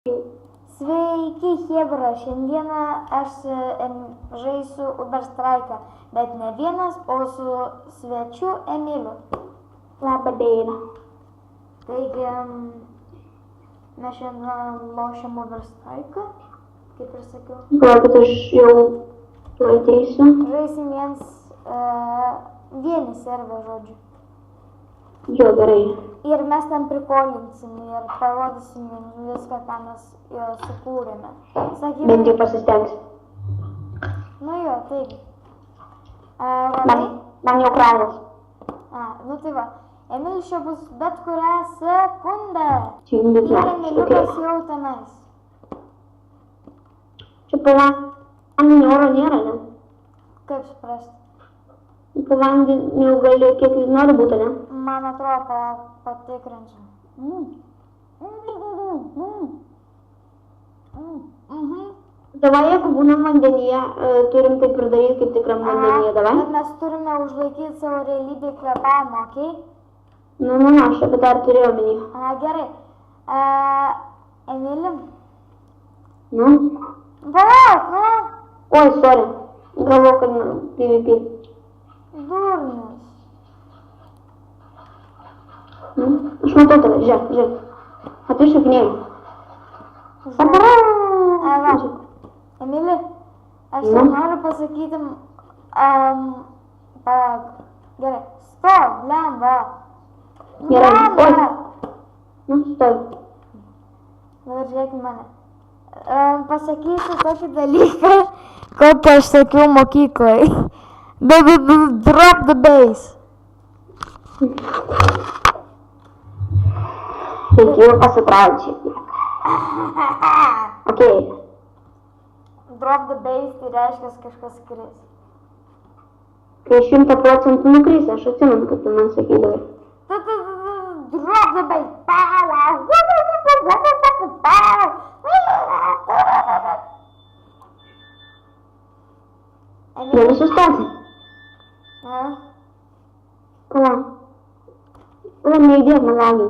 Sveiki, chebra, šiandieną aš žaisiu Uber Strike'ą, bet ne vienas, o su svečiu Emiliu. Labą dieną. Taigi, mes šiandien lošiam Uber Strike'ą, kaip ir sakiau. Galbūt aš jau ateisiu. Žaisim vieni servę, žodžiu. Jo, gerai. Ir mes ten prikolinsim ir parodysim jums viską, ką mes sukūrėme. Bent jau pasistengsiu. Nu jo, taigi. Man jau kranas. Nu tai va. Emilis čia bus bet kurią sekundę. Ir Emiliukas jau tenais. Čia po vandeniu oro nėra, ne? Kaip suprasti? Po vandeniu gali kiek nori būti, ne? Man atrodo, patikrinsiu. Davai, jeigu būnam vandenyje, turim taip ir daryti, kaip tikram vandenyje, davai? Bet mes turime užlaikyti savo realybę kvėpavimą, okei? Nu, aš apie tą ir turėjau omeny. Gerai. Emilim? Nu? Palauk, nu? Oi, sorry. Galvoju, kad PvP. Durnius. Aš matau tave, žiūrėk. O tu šokinėjai. Va, Emili, aš tau noriu pasakyti, palauk, gerai, stop, blemba. Gerai, oi. Nu, stop. Dabar žiūrėk į mane. Pasakysiu tokį dalyką, kad aš sakiau mokyklai. Baby, drop the bass. Reikėjo pasitraukti šiek tiek. Okei. Drop the bass tai reiškia kažkas skris. Kai 100% nukris, aš atsimenu, kad tu man sakydavai. Drop the bass. Gali sustoti. Pala. Pala, neįdėk man lagiai.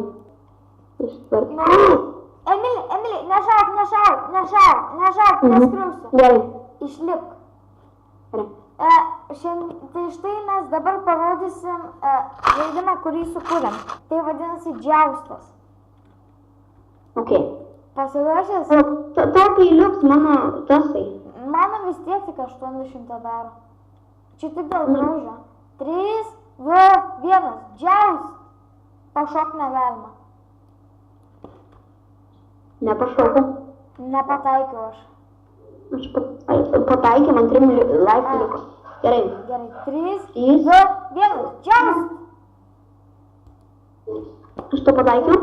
Emili, nešauk, neskriausiu. Gerai. Išlipk. Gerai. Tai štai mes dabar parodysim žaidimą, kurį sukūrėm. Tai vadinasi džiaustas. Okei. Pasiruošęs? Tokiai liuks mano tasai. Mano vis tiek tik 800 daro. Čia tik dėl grožio. 3, 2, 1, džiaust. Pašok negalima. Nepašokau. Nepataikiau aš. Aš pataikiau, man 3 laiptų liko. Gerai. Gerai, 3, 2, 1, džiaust. Aš to pataikiau?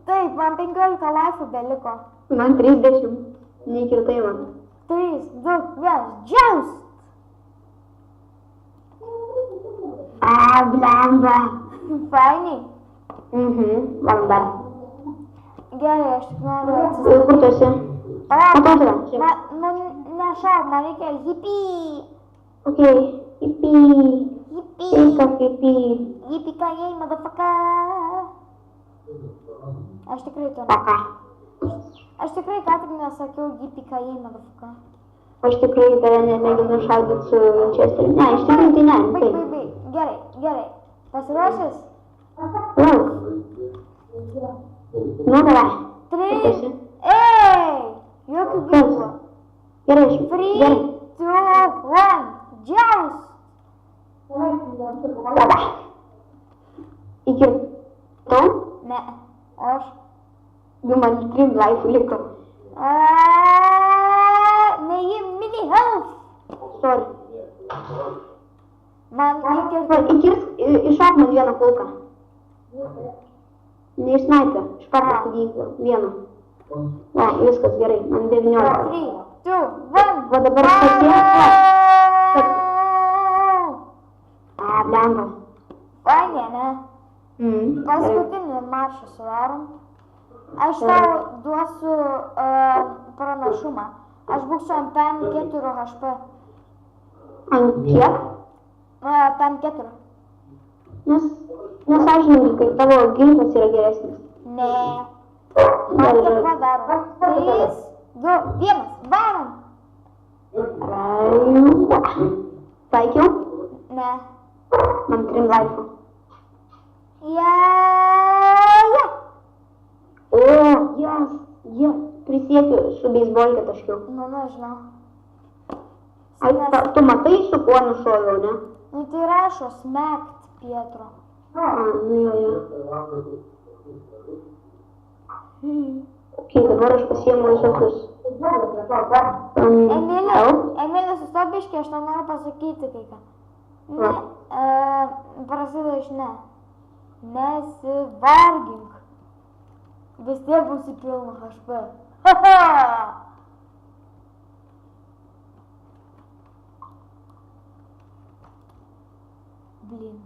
Taip, man 15 laiptų beliko. Man 30. Neįkirtai man. 3, 2, 1, džiaust. Blemba. Fainiai. Valanda. Gerai, aš tik noriu atsisakyti. Kur tu esi? Matau tave. Nešauk, man reikia hippy. Okei. Hippy. Eika hippy. Yippee-ki-yay, motherfucker. Aš tikrai to ne. Paka. Aš tikrai ką tik nesakiau yippee-ki-yay, motherfucker. Aš tikrai tave nemėginu šaudyti su Winchesteriu. Ne, iš tikrųjų tai ne. Baig. Gerai. Pasiruošęs? Lauk. Nu, davai. 3. Ei! Jokių ginklų. Gerai, 3, 2, 1, džiaust. Davai. Iki to? Ne, aš. Man 3 laiptų liko. Neįm mini health. Sorry. Man reikia... Iššauk man vieną kulką. Ne iš snaipio, iš paprasto ginklo. Vieną. Ne, viskas gerai, man 19. 3, 2, 1. Va dabar pasieks. Blemba. Fainė, ne? Paskutinį maršą sudarom. Aš tau duosiu pranašumą. Aš būsiu ant PM4 HP. Ant kiek? PM4. Nesąžininkai, tavo ginklas yra geresnis. Ne. Man tiek padaro. 3, 2, 1, varom. Taikiau? Ne. Man 3 laifų. Ja. O, jas. Prisiekiu, su beisbolke taškiau. Nu, nežinau. Ai, tu matai, su kuo nušoviau, ne? Nu, tai rašo smekt, Pietro. Nu jo. Ok, dabar aš pasiėmu visokius. Emilė, sustok biškį, aš tau noriu pasakyti kai ką. Ne, prasideda iš ne. Nesivargink. Vis tiek būsi pilnu HP. Blin.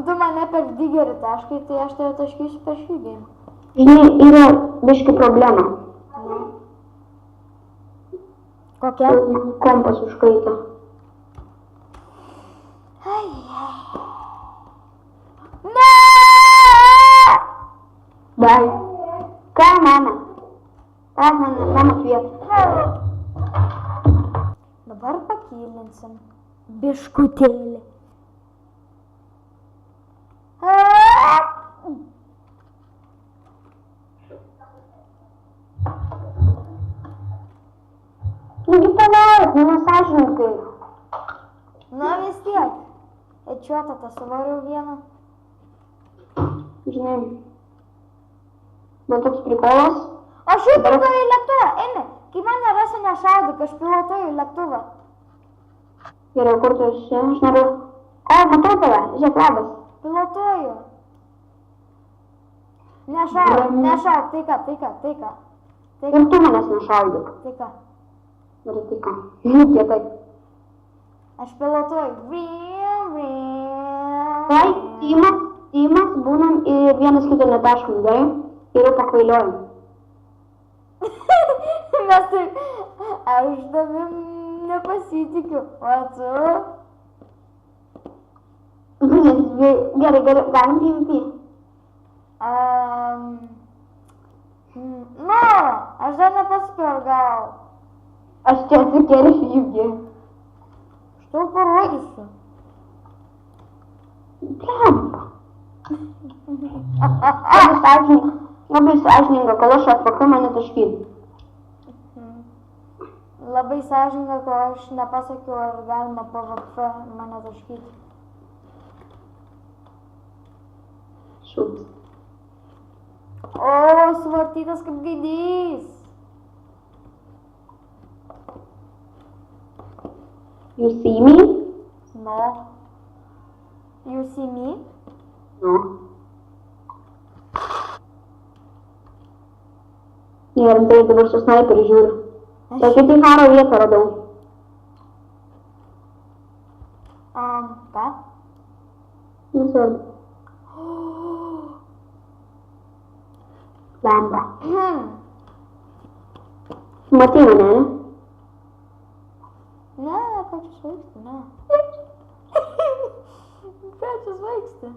Tu mane per digerį taškai, tai aš tave taškysiu per šį game. Žinai, yra biški problema. Kokia? Kompas užkaito. Ne! Bai. Ką, mama? Ką, mama kvieta? Dabar pakylinsim. Biškutėlį. Nugi palauk, nesąžininkai. Na vis tiek. Ečiuotą tą suvariau vieną. Žinai, man toks prikolas. Aš jau pilotuoju į lėktuvą, eini. Kai mane rasi nešaudyk, aš pilotuoju į lėktuvą. Gerai, kur tu esi? Aš noriu... O, matau tave, žiūrėk, labas. Pilotuoju. Nešauk, taika. Ir tu manęs nešaudyk. Taika. Gerai, taika. Kietai. Aš pilotuoju. Tai, Timas, būnam ir vienas kitą netaškom, gerai? Ir jau pakvailiojam. Mes taip, aš tavim nepasitikiu, o tu? Gerai, galim PvP. Nu, aš dar nepasakiau, ar gal. Aš čia atsikėliu jį. Aš tau parodysiu. Blemba. Labai sąžininga, kol aš AFK mane taškyt. Labai sąžininga, kol aš nepasakiau, ar galima PvP mane taškyti. Šūks. O, suvartytas kaip gaidys. You see me? No. You see me? No. Ir tai dabar su snaiperiu žiūriu. Tokia tai karo vietą radau. Ką? Nesvarbu. Blemba. Matei mane, ne? Ne, ką čia svaigsti, ne. Ką čia svaigsti?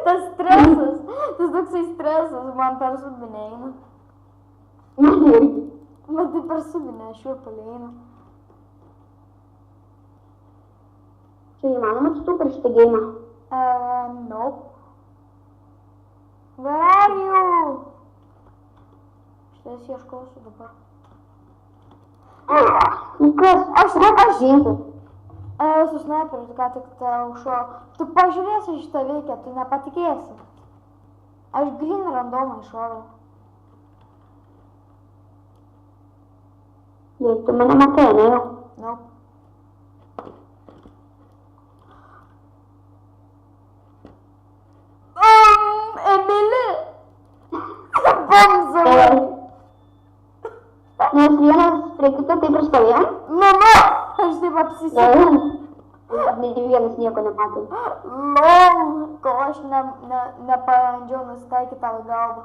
Tas stresas, tas toksai stresas, man per subinę eina. Man irgi. Man tai per subinę šiurpulį eina. Čia įmanoma atsitų per šitą geimą? Nope. Where are you? Šitas ieškosiu dabar. Kas? Aš žinau. Su snaiperiu, ką tik tau šuo. Tu pažiūrėsi šitą veikia, tu nepatikėsi. Aš green randomą iššoviau. Jei tu mane matai, ne jau? Nope. Emilė! Bamzavai! Nes vienas prie kito taip ir stovėjom? Mama! Aš taip apsisiekiau. Ne vienas nieko nematau. Lol, kol aš aš nepabandžiau nusitaikyti tau į galvą.